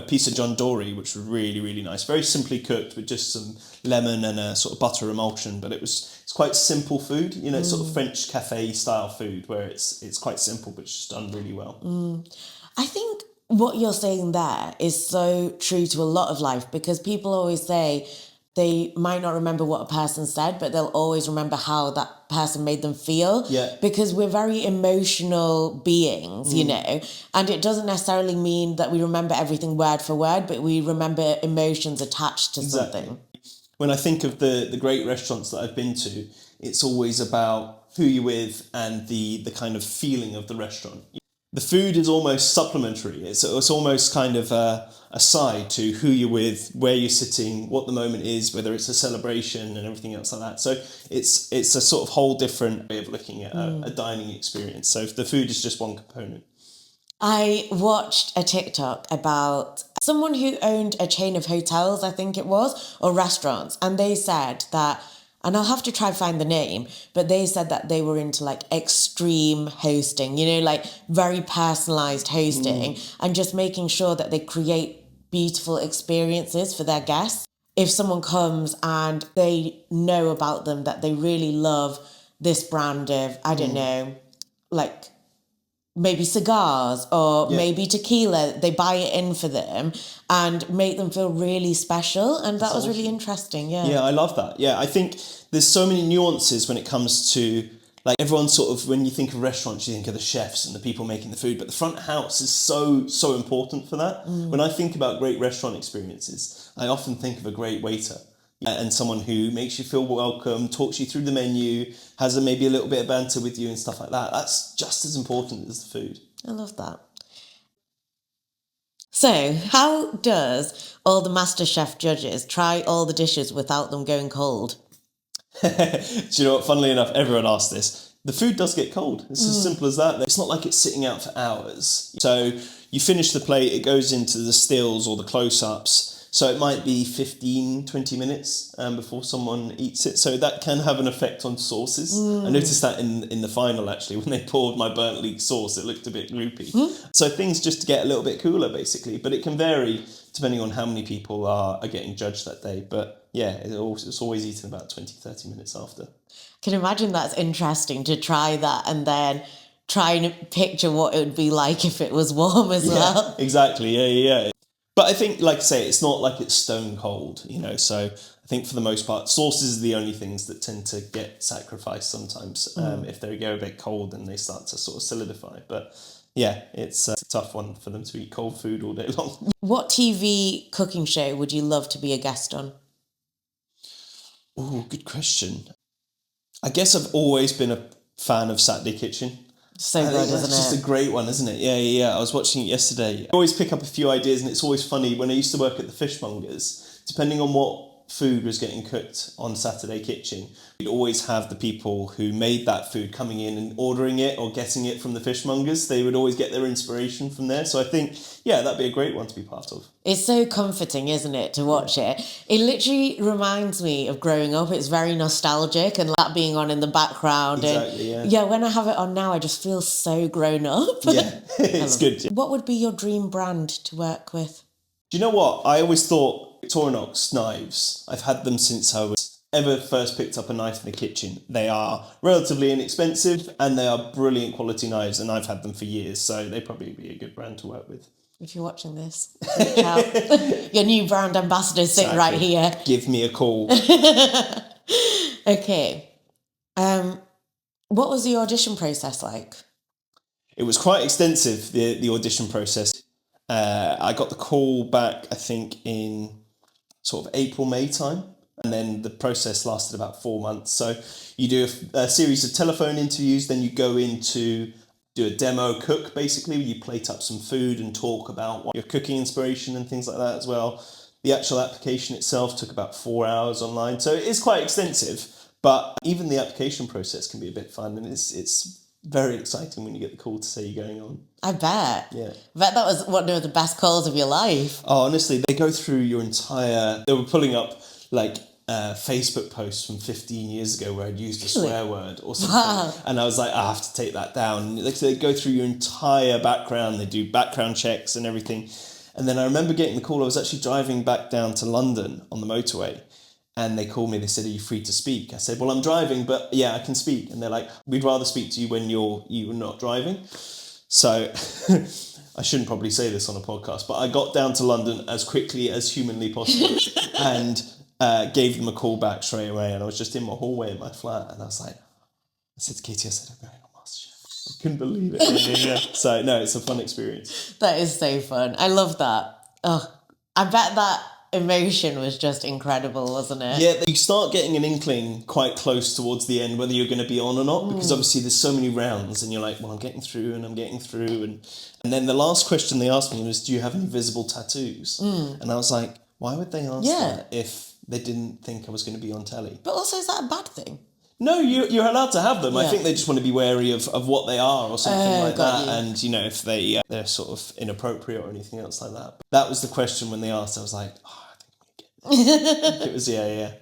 piece of John Dory, which was really, really nice. Very simply cooked with just some lemon and a sort of butter emulsion, but it's quite simple food. It's sort of French cafe style food where it's quite simple, but it's just done really well. I think what you're saying there is so true to a lot of life, because people always say they might not remember what a person said, but they'll always remember how that person made them feel. Yeah. Because we're very emotional beings, and it doesn't necessarily mean that we remember everything word for word, but we remember emotions attached to something. When I think of the great restaurants that I've been to, it's always about who you're with and the kind of feeling of the restaurant. The food is almost supplementary. It's almost kind of a side to who you're with, where you're sitting, what the moment is, whether it's a celebration and everything else like that. So it's a sort of whole different way of looking at a dining experience. So the food is just one component. I watched a TikTok about someone who owned a chain of hotels, I think it was, or restaurants, and they said that, and I'll have to try find the name, but they said that they were into like extreme hosting, like very personalized hosting, and just making sure that they create beautiful experiences for their guests. If someone comes and they know about them, that they really love this brand of, I don't know, like maybe cigars or maybe tequila, they buy it in for them and make them feel really special. And that was really interesting. Yeah, I love that. Yeah, I think there's so many nuances when it comes to, like, everyone sort of, when you think of restaurants, you think of the chefs and the people making the food, but the front house is so important for that. When I think about great restaurant experiences, I often think of a great waiter. And someone who makes you feel welcome, talks you through the menu, has maybe a little bit of banter with you and stuff like that. That's just as important as the food. I love that. So, how does all the MasterChef judges try all the dishes without them going cold? Do you know what? Funnily enough, everyone asks this. The food does get cold. It's as simple as that. It's not like it's sitting out for hours. So you finish the plate, it goes into the stills or the close-ups. So it might be 15, 20 minutes before someone eats it. So that can have an effect on sauces. I noticed that in the final, actually, when they poured my burnt leek sauce, it looked a bit gloopy. So things just get a little bit cooler, basically. But it can vary depending on how many people are getting judged that day. But yeah, it's always eaten about 20, 30 minutes after. I can imagine that's interesting to try that and then try and picture what it would be like if it was warm as well. Exactly. Yeah. But I think, like I say, it's not like it's stone cold, so I think for the most part, sauces are the only things that tend to get sacrificed sometimes. If they go a bit cold and they start to sort of solidify. But yeah, it's a tough one for them to eat cold food all day long. What TV cooking show would you love to be a guest on? Oh, good question. I guess I've always been a fan of Saturday Kitchen. So good, isn't it? It's just a great one, isn't it? Yeah. I was watching it yesterday. I always pick up a few ideas, and it's always funny. When I used to work at the fishmongers, depending on what food was getting cooked on Saturday Kitchen, we'd always have the people who made that food coming in and ordering it or getting it from the fishmongers. They would always get their inspiration from there. So I think, that'd be a great one to be part of. It's so comforting, isn't it, to watch it? It literally reminds me of growing up. It's very nostalgic, and that being on in the background. Exactly, and yeah, when I have it on now, I just feel so grown up. Yeah, it's good. What would be your dream brand to work with? Do you know what? I always thought Victorinox knives. I've had them since I was ever first picked up a knife in the kitchen. They are relatively inexpensive and they are brilliant quality knives, and I've had them for years, so they'd probably be a good brand to work with. If you're watching this, reach out. Your new brand ambassador sitting right here. Give me a call. Okay. What was the audition process like? It was quite extensive, the audition process. I got the call back, I think, in sort of April, May time. And then the process lasted about 4 months. So you do a series of telephone interviews, then you go in to do a demo cook, basically. You plate up some food and talk about your cooking inspiration and things like that as well. The actual application itself took about 4 hours online. So it is quite extensive, but even the application process can be a bit fun, and it's very exciting when you get the call to say you're going on. I bet. Yeah. I bet that was one of the best calls of your life. Oh, honestly, they go through your entire... They were pulling up, Facebook posts from 15 years ago where I'd used a swear word or something. Wow. And I was like, I have to take that down. They go through your entire background. They do background checks and everything. And then I remember getting the call. I was actually driving back down to London on the motorway. And they called me, they said, are you free to speak? I said, well, I'm driving, but yeah, I can speak. And they're like, we'd rather speak to you when you're not driving. So I shouldn't probably say this on a podcast, but I got down to London as quickly as humanly possible and gave them a call back straight away. And I was just in my hallway in my flat. And I was like, I said to Katie, I said, I'm going on MasterChef. I couldn't believe it. Yeah. So no, it's a fun experience. That is so fun. I love that. Oh, I bet that emotion was just incredible, wasn't it? Yeah, you start getting an inkling quite close towards the end whether you're going to be on or not, because obviously there's so many rounds and you're like, well, I'm getting through. And then the last question they asked me was, do you have any visible tattoos? And I was like, why would they ask that if they didn't think I was going to be on telly? But also, is that a bad thing? No, you're allowed to have them. I think they just want to be wary of what they are or something like that. You. And, if they're sort of inappropriate or anything else like that. That was the question when they asked. I was like, I think I'm going to get it. It was, yeah.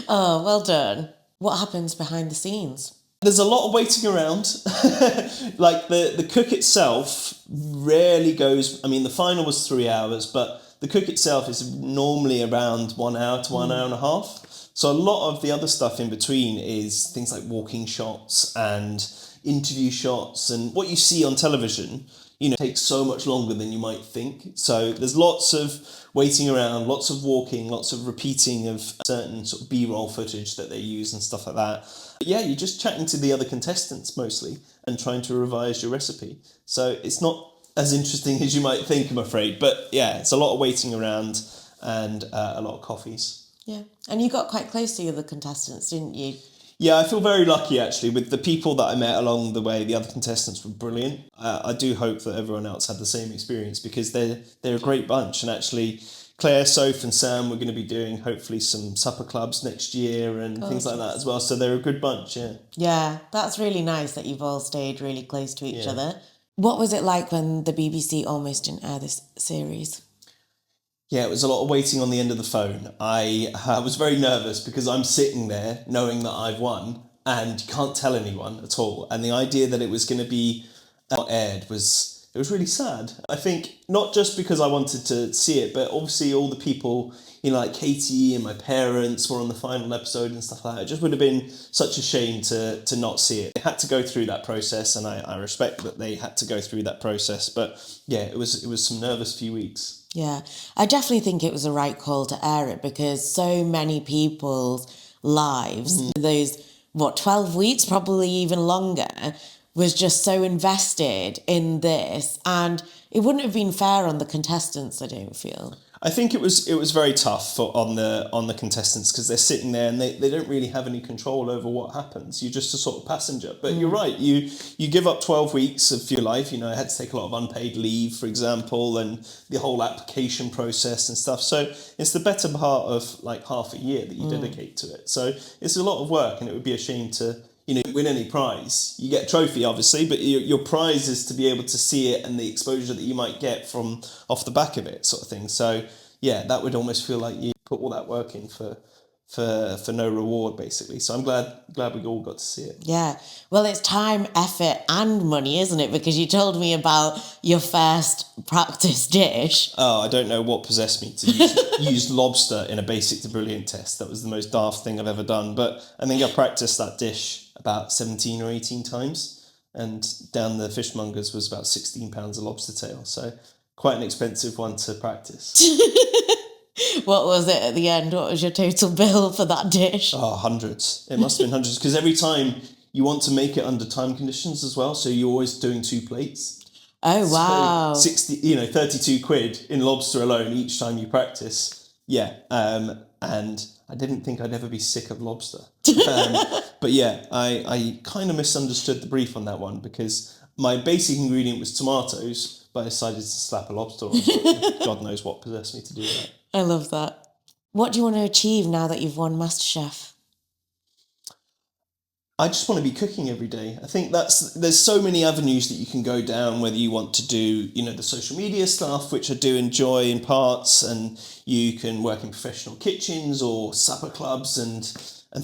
Oh, well done. What happens behind the scenes? There's a lot of waiting around. Like the cook itself rarely goes... I mean, the final was 3 hours, but the cook itself is normally around 1 hour to 1 hour and a half. So a lot of the other stuff in between is things like walking shots and interview shots, and what you see on television, takes so much longer than you might think. So there's lots of waiting around, lots of walking, lots of repeating of certain sort of B-roll footage that they use and stuff like that. But yeah, you're just chatting to the other contestants mostly and trying to revise your recipe. So it's not as interesting as you might think, I'm afraid. But yeah, it's a lot of waiting around and a lot of coffees. Yeah. And you got quite close to the other contestants, didn't you? Yeah, I feel very lucky actually with the people that I met along the way. The other contestants were brilliant. I do hope that everyone else had the same experience because they're a great bunch. And actually, Claire, Soph, and Sam, we're going to be doing hopefully some supper clubs next year and things like that as well. So they're a good bunch. Yeah. Yeah, that's really nice that you've all stayed really close to each Yeah. other. What was it like when the BBC almost didn't air this series? Yeah, it was a lot of waiting on the end of the phone. I was very nervous because I'm sitting there knowing that I've won and can't tell anyone at all. And the idea that it was going to be not aired was, it was really sad. I think not just because I wanted to see it, but obviously all the people, you know, like Katie and my parents were on the final episode and stuff like that. It just would have been such a shame to not see it. They had to go through that process, and I respect that they had to go through that process. But yeah, it was some nervous few weeks. Yeah, I definitely think it was the right call to air it because so many people's lives, those, 12 weeks, probably even longer, was just so invested in this. And it wouldn't have been fair on the contestants, I don't feel. I think it was very tough on the contestants because they're sitting there and they don't really have any control over what happens. You're just a sort of passenger. But you're right, you give up 12 weeks of your life. You know, I had to take a lot of unpaid leave, for example, and the whole application process and stuff. So it's the better part of like half a year that you dedicate to it. So it's a lot of work, and it would be a shame to, you know, win any prize. You get a trophy, obviously, but your prize is to be able to see it and the exposure that you might get from off the back of it, sort of thing. So yeah, that would almost feel like you put all that work in for no reward, basically. So I'm glad we all got to see it. Yeah, well, it's time, effort, and money, isn't it? Because you told me about your first practice dish. Oh, I don't know what possessed me to use lobster in a basic to brilliant test. That was the most daft thing I've ever done. But I think I practiced that dish about 17 or 18 times. And down the fishmongers was about £16 a lobster tail. So quite an expensive one to practice. What was it at the end? What was your total bill for that dish? Oh, hundreds. It must have been hundreds. Because every time you want to make it under time conditions as well. So you're always doing 2 plates. Oh, wow. So 32 quid in lobster alone each time you practice. Yeah. And I didn't think I'd ever be sick of lobster. But yeah, I kind of misunderstood the brief on that one because my basic ingredient was tomatoes, but I decided to slap a lobster on it. God knows what possessed me to do that. I love that. What do you want to achieve now that you've won MasterChef? I just want to be cooking every day. I think there's so many avenues that you can go down, whether you want to do, you know, the social media stuff, which I do enjoy in parts, and you can work in professional kitchens or supper clubs and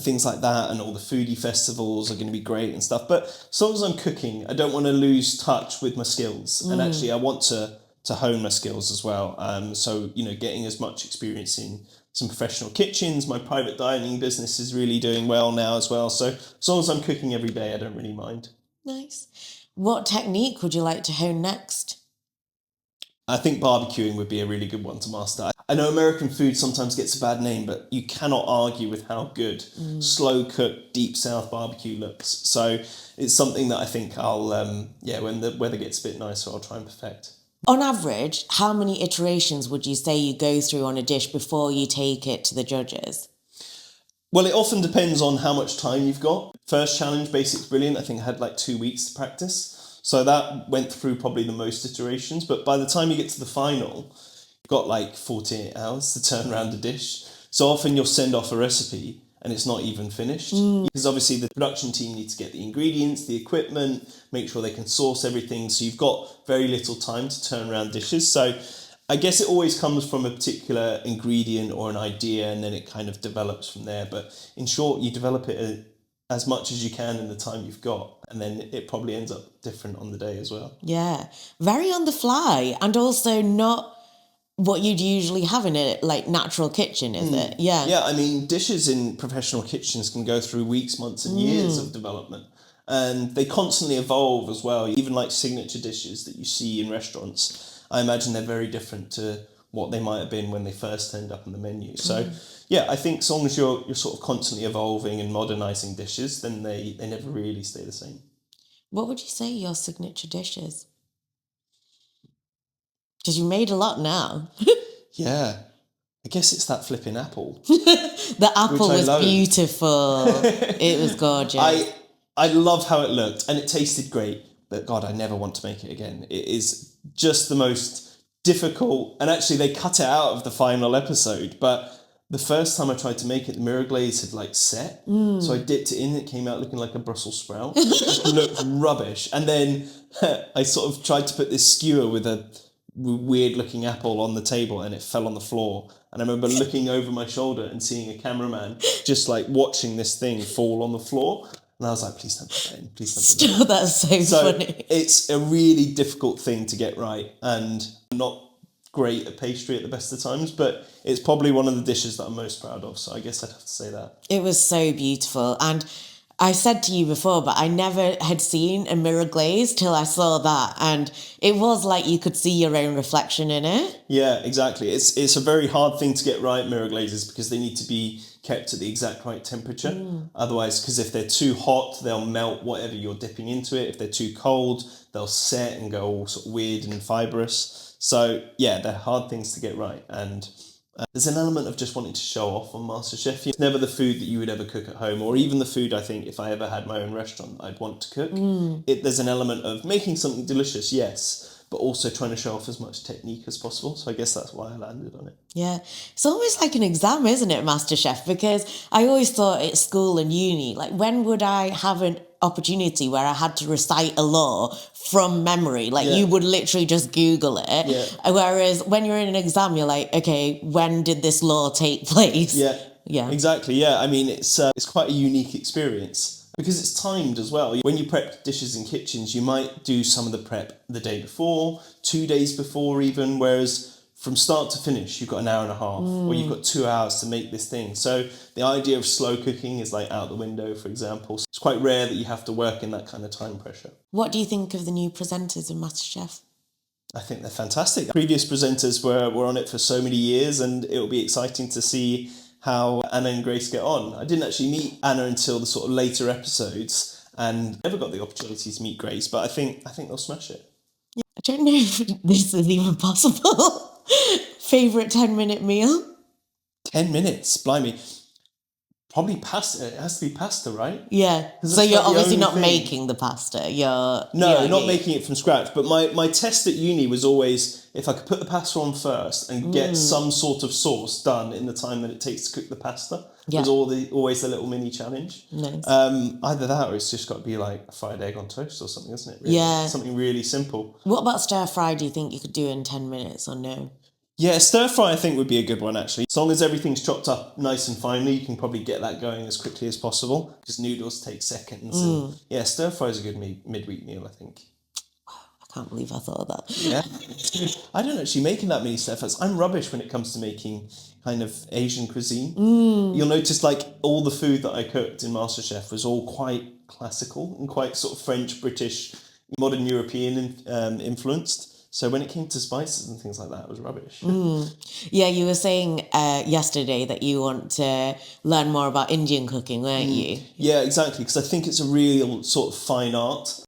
things like that, and all the foodie festivals are going to be great and stuff. But as long as I'm cooking, I don't want to lose touch with my skills. And actually I want to hone my skills as well. So, you know, getting as much experience in some professional kitchens. My private dining business is really doing well now as well. So as long as I'm cooking every day, I don't really mind. Nice. What technique would you like to hone next? I think barbecuing would be a really good one to master. I know American food sometimes gets a bad name, but you cannot argue with how good slow cooked deep south barbecue looks. So it's something that I think I'll, when the weather gets a bit nicer, I'll try and perfect. On average, how many iterations would you say you go through on a dish before you take it to the judges? Well, it often depends on how much time you've got. First challenge, Basics Brilliant, I think I had like 2 weeks to practice. So that went through probably the most iterations. But by the time you get to the final, you've got like 48 hours to turn around a dish. So often you'll send off a recipe and it's not even finished. Because obviously the production team need to get the ingredients, the equipment, make sure they can source everything. So you've got very little time to turn around dishes. So I guess it always comes from a particular ingredient or an idea, and then it kind of develops from there. But in short, you develop it as much as you can in the time you've got, and then it probably ends up different on the day as well. Yeah, very on the fly, and also not what you'd usually have in a like natural kitchen, is it? Yeah. Yeah, I mean, dishes in professional kitchens can go through weeks, months, and years of development. And they constantly evolve as well. Even like signature dishes that you see in restaurants, I imagine they're very different to what they might have been when they first turned up on the menu. So yeah, I think as long as you're sort of constantly evolving and modernising dishes, then they never really stay the same. What would you say your signature dish is? Because you made a lot now. Yeah. I guess it's that flipping apple. The apple I was loathe. beautiful. It was gorgeous. I love how it looked, and it tasted great. But God, I never want to make it again. It is just the most difficult. And actually, they cut it out of the final episode. But the first time I tried to make it, the mirror glaze had like set. So I dipped it in. It came out looking like a Brussels sprout. It just looked rubbish. And then I sort of tried to put this skewer with a weird looking apple on the table, and it fell on the floor. And I remember looking over my shoulder and seeing a cameraman just like watching this thing fall on the floor. And I was like, please don't put that in. Please don't put that in. That's so funny. It's a really difficult thing to get right, and I'm not great at pastry at the best of times, but it's probably one of the dishes that I'm most proud of. So I guess I'd have to say that. It was so beautiful. And I said to you before, but I never had seen a mirror glaze till I saw that. And it was like you could see your own reflection in it. Yeah, exactly. It's a very hard thing to get right, mirror glazes, because they need to be kept at the exact right temperature. Otherwise, because if they're too hot, they'll melt whatever you're dipping into it. If they're too cold, they'll set and go all sort of weird and fibrous. So yeah, they're hard things to get right. And there's an element of just wanting to show off on MasterChef. It's never the food that you would ever cook at home, or even the food I think if I ever had my own restaurant I'd want to cook. There's an element of making something delicious, yes, but also trying to show off as much technique as possible. So I guess that's why I landed on it. Yeah. It's almost like an exam, isn't it, MasterChef? Because I always thought at school and uni, like when would I have an opportunity where I had to recite a law from memory? Like you would literally just Google it. Yeah. Whereas when you're in an exam, you're like, okay, when did this law take place? Yeah. Yeah. Exactly. Yeah. I mean, it's quite a unique experience because it's timed as well. When you prep dishes in kitchens, you might do some of the prep the day before, 2 days before even, whereas from start to finish, you've got an hour and a half, or you've got 2 hours to make this thing. So the idea of slow cooking is like out the window, for example. So it's quite rare that you have to work in that kind of time pressure. What do you think of the new presenters in MasterChef? I think they're fantastic. Previous presenters were on it for so many years, and it'll be exciting to see how Anna and Grace get on. I didn't actually meet Anna until the sort of later episodes, and never got the opportunity to meet Grace, but I think they'll smash it. Yeah, I don't know if this is even possible. Favourite 10-minute meal? 10 minutes, blimey. Probably pasta. It has to be pasta, right? Yeah. So you're obviously not making the pasta. You're not making it from scratch. But my test at uni was always if I could put the pasta on first and get some sort of sauce done in the time that it takes to cook the pasta. Yeah. Was always the little mini challenge. Nice. Either that or it's just got to be like a fried egg on toast or something, isn't it? Really? Yeah. Something really simple. What about stir fry? Do you think you could do in 10 minutes or no? Yeah, stir fry I think would be a good one actually. As long as everything's chopped up nice and finely, you can probably get that going as quickly as possible because noodles take seconds. And yeah, stir fry is a good midweek meal, I think. Wow, I can't believe I thought of that. Yeah, it's good. I don't actually make that many stir fries. I'm rubbish when it comes to making kind of Asian cuisine. You'll notice like all the food that I cooked in MasterChef was all quite classical and quite sort of French, British, modern European influenced. So when it came to spices and things like that, it was rubbish. Yeah, you were saying yesterday that you want to learn more about Indian cooking, weren't you? Yeah, exactly, because I think it's a real sort of fine art.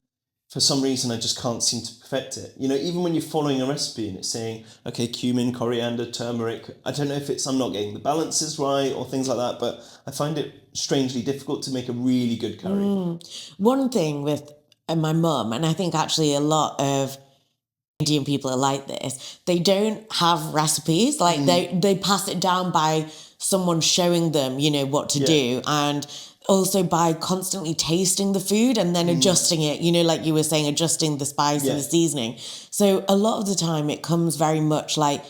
For some reason, I just can't seem to perfect it. You know, even when you're following a recipe and it's saying, okay, cumin, coriander, turmeric, I don't know if it's I'm not getting the balances right or things like that, but I find it strangely difficult to make a really good curry. One thing with my mum, and I think actually a lot of Indian people are like this, they don't have recipes. Like they pass it down by someone showing them, you know, what to do, and also by constantly tasting the food and then adjusting it, you know, like you were saying, adjusting the spice and the seasoning. So a lot of the time it comes very much like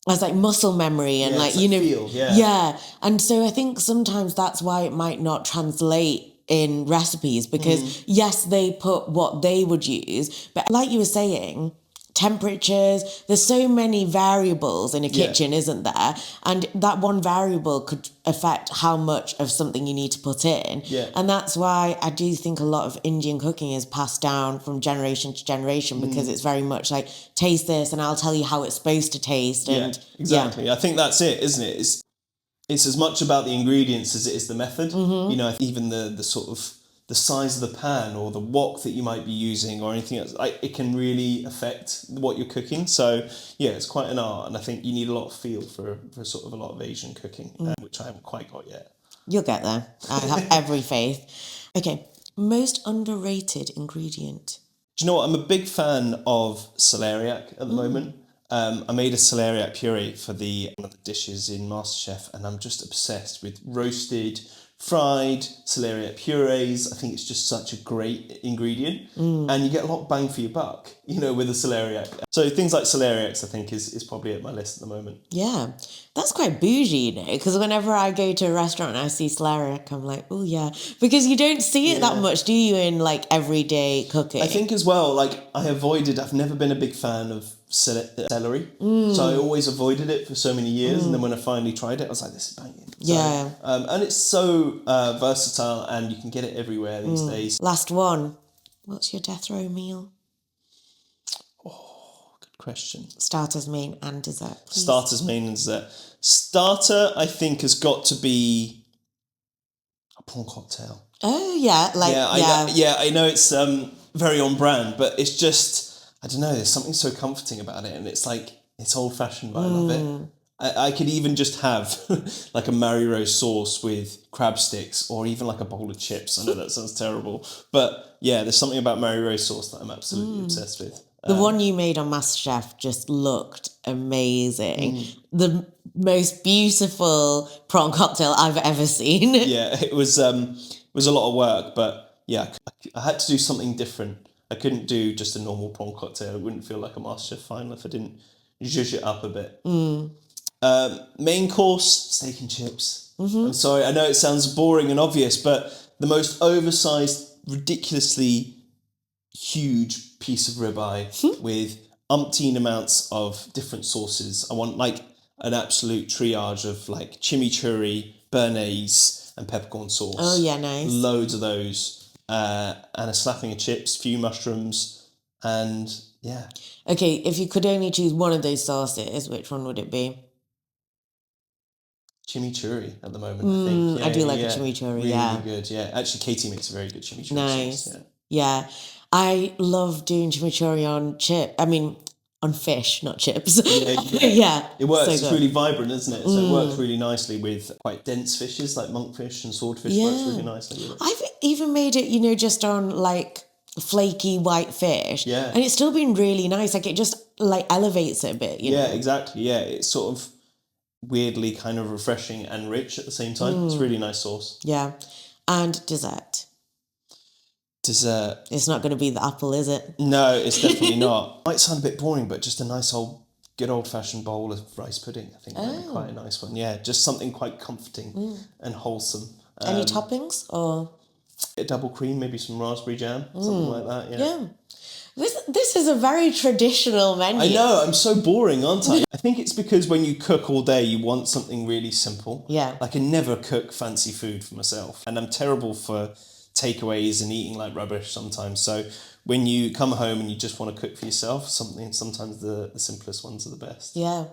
as like muscle memory and like, you know, feel, and so I think sometimes that's why it might not translate in recipes because yes, they put what they would use, but like you were saying, temperatures, there's so many variables in a kitchen, isn't there? And that one variable could affect how much of something you need to put in. Yeah. And that's why I do think a lot of Indian cooking is passed down from generation to generation because it's very much like, taste this and I'll tell you how it's supposed to taste. And exactly. I think that's it, isn't it? It's as much about the ingredients as it is the method. You know, even the sort of the size of the pan or the wok that you might be using or anything else, it can really affect what you're cooking. So yeah, it's quite an art, and I think you need a lot of feel for sort of a lot of Asian cooking, which I haven't quite got yet. You'll get there. I have every faith. Okay, most underrated ingredient. Do you know what? I'm a big fan of celeriac at the moment. I made a celeriac puree for one of the dishes in MasterChef, and I'm just obsessed with roasted, fried celeriac purees. I think it's just such a great ingredient, and you get a lot of bang for your buck, with a celeriac. So things like celeriacs, I think, is probably at my list at the moment. Yeah, that's quite bougie, because whenever I go to a restaurant and I see celeriac, I'm like, oh yeah, because you don't see it that much, do you, in like everyday cooking? I think as well, I've never been a big fan of celery, so I always avoided it for so many years, and then when I finally tried it, I was like, this is banging. Yeah. And it's so versatile, and you can get it everywhere these days. Last one. What's your death row meal? Good question. Starters, main, and dessert, please. Starters, main, and dessert. Starter, I think, has got to be a prawn cocktail. Oh, yeah. I know it's very on brand, but it's just, I don't know, there's something so comforting about it, and it's old-fashioned, but I love it. I could even just have like a Mary Rose sauce with crab sticks, or even like a bowl of chips. I know that sounds terrible, but yeah, there's something about Mary Rose sauce that I'm absolutely obsessed with. The one you made on MasterChef just looked amazing. The most beautiful prawn cocktail I've ever seen. Yeah, it was a lot of work, but yeah, I had to do something different. I couldn't do just a normal prawn cocktail. It wouldn't feel like a MasterChef final if I didn't zhuzh it up a bit. Main course, steak and chips. I'm sorry, I know it sounds boring and obvious, but the most oversized, ridiculously huge piece of ribeye with umpteen amounts of different sauces. I want like an absolute triage of like chimichurri, béarnaise, and peppercorn sauce. Oh yeah, nice. Loads of those, and a slapping of chips, few mushrooms, and yeah. Okay, if you could only choose one of those sauces, which one would it be? Chimichurri at the moment, I think. I do like a chimichurri, really good, yeah. Actually, Katie makes a very good chimichurri Nice. sauce, Yeah. I love doing chimichurri on fish, not chips. Yeah. It works. So it's good. really vibrant, isn't it? So it works really nicely with quite dense fishes like monkfish and swordfish. Works really nicely with it. I've even made it, just on like flaky white fish. Yeah. And it's still been really nice. Like it just like elevates it a bit, you know? Yeah, exactly. Yeah, it's sort of weirdly kind of refreshing and rich at the same time. It's a really nice sauce. Yeah. And dessert. Dessert. It's not going to be the apple, is it? No, it's definitely not. Might sound a bit boring, but just a nice good old-fashioned bowl of rice pudding, I think would be quite a nice one. Yeah, just something quite comforting and wholesome. Any toppings or? A double cream, maybe some raspberry jam, something like that, Yeah. This is a very traditional menu. I know, I'm so boring, aren't I? I think it's because when you cook all day, you want something really simple. Yeah. I can never cook fancy food for myself, and I'm terrible for takeaways and eating like rubbish sometimes. So when you come home and you just want to cook for yourself, sometimes the simplest ones are the best. Yeah.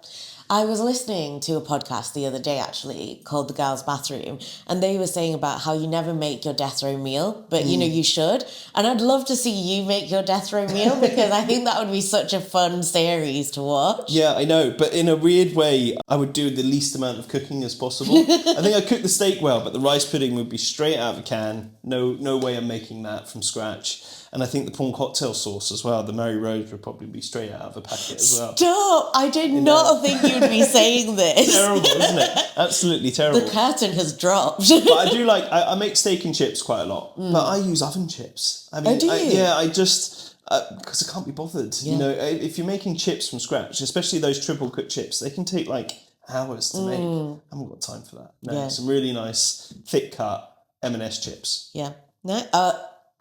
I was listening to a podcast the other day, actually, called The Girls' Bathroom, and they were saying about how you never make your death row meal, but, you should. And I'd love to see you make your death row meal, because I think that would be such a fun series to watch. Yeah, I know, but in a weird way, I would do the least amount of cooking as possible. I think I cook the steak well, but the rice pudding would be straight out of a can. No way I'm making that from scratch. And I think the prawn cocktail sauce as well, the Mary Rose, would probably be straight out of a packet as well. Stop! I did not think you'd be saying this. Terrible, isn't it? Absolutely terrible. The curtain has dropped. But I do I make steak and chips quite a lot, but I use oven chips. I mean, do you? I just, because I can't be bothered. Yeah. If you're making chips from scratch, especially those triple cooked chips, they can take like hours to make. I haven't got time for that. No, some really nice, thick cut M&S chips. Yeah. No,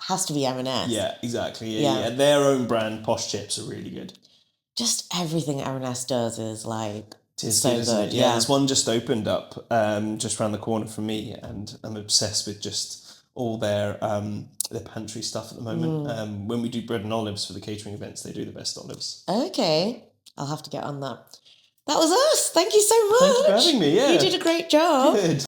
has to be M&S. Yeah, exactly. Yeah. Their own brand posh chips are really good. Just everything M&S does is like so good. Isn't it? Yeah, there's one just opened up just around the corner from me, and I'm obsessed with just all their pantry stuff at the moment. When we do bread and olives for the catering events, they do the best olives. Okay, I'll have to get on that. That was us. Thank you so much. Thank you for having me. Yeah, you did a great job. Good.